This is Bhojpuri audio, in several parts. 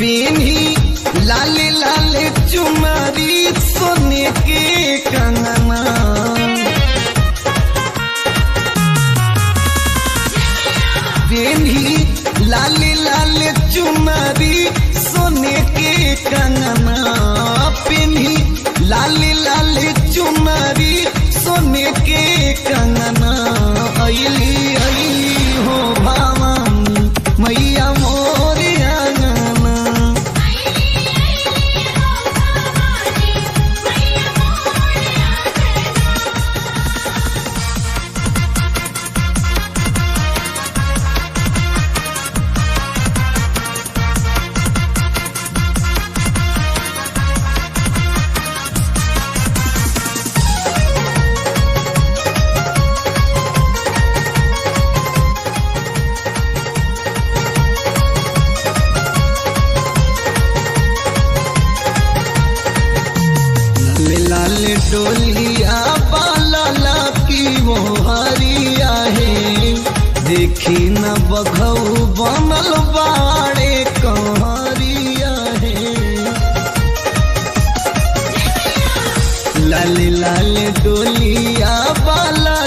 पेनी लाले लाले चुनरी सोने के कंगना पेनी लाले लाले चुनरी सोने के कंगना पेनी लाले लाले चुनरी सोने के कंगना अइली अइली हो भवानी मैया मोर आंगना लाल डोलिया बाला की वो हरिया है देखी न बघऊ बनल बाड़े कहरिया है लाल लाल डोलिया बाला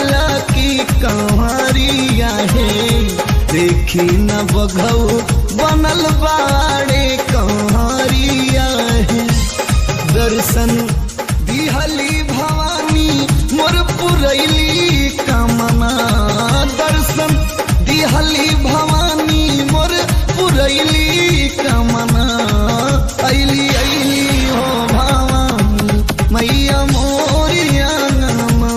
की कहरिया है देखी न बघऊ बनल बाड़े कहरिया है दर्शन दिहली भवानी मोर पुरैली कामना दर्शन दिहली भवानी मोर पुरैली कामना अइली अइली हो भवानी मैया मोर आंगना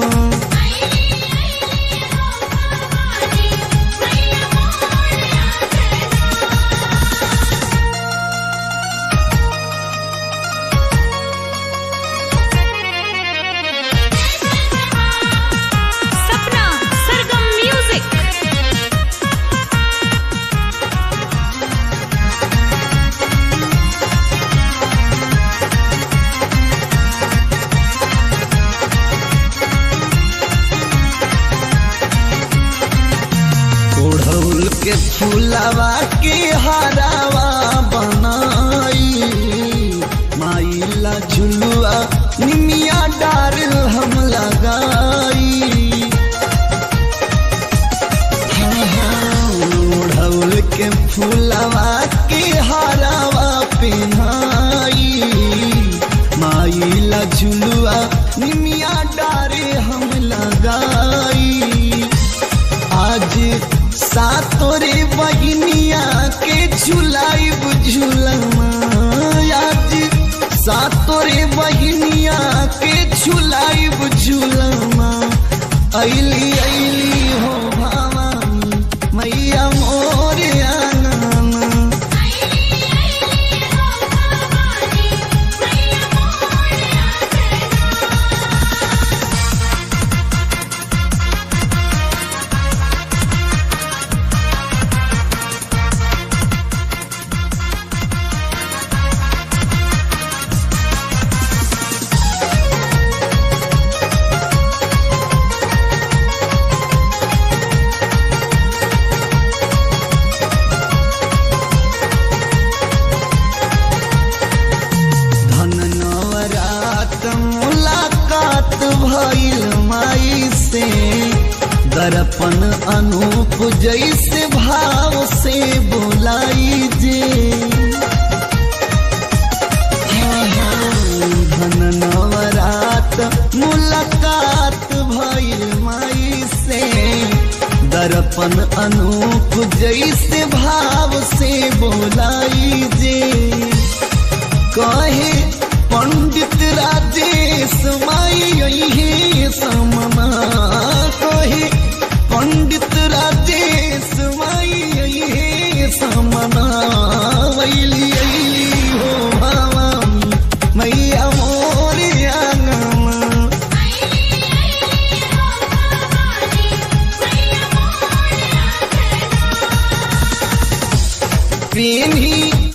ओढ़ौल के फूलवा के हरावा बनाई माइला झुलुआ निमिया डार हम लगाई ओढ़ौल के फूलवा के हरावा पहनाई माइला झुलुआ निमिया डारे हम लगाई आज सातोरे बहिनिया के झुलाई झुलमा आज सातोरे बहिनिया के झुलाई झुलमा अइली अइली हो भवानी मैया मोर आंगना भइल माई से दर्पण अनूप जैसे भाव से बोलाई जे धन नवरात मुलाकात भइल माई से दर्पण अनूप जैसे भाव से बोलाई जे कहे पंडित राजेश माई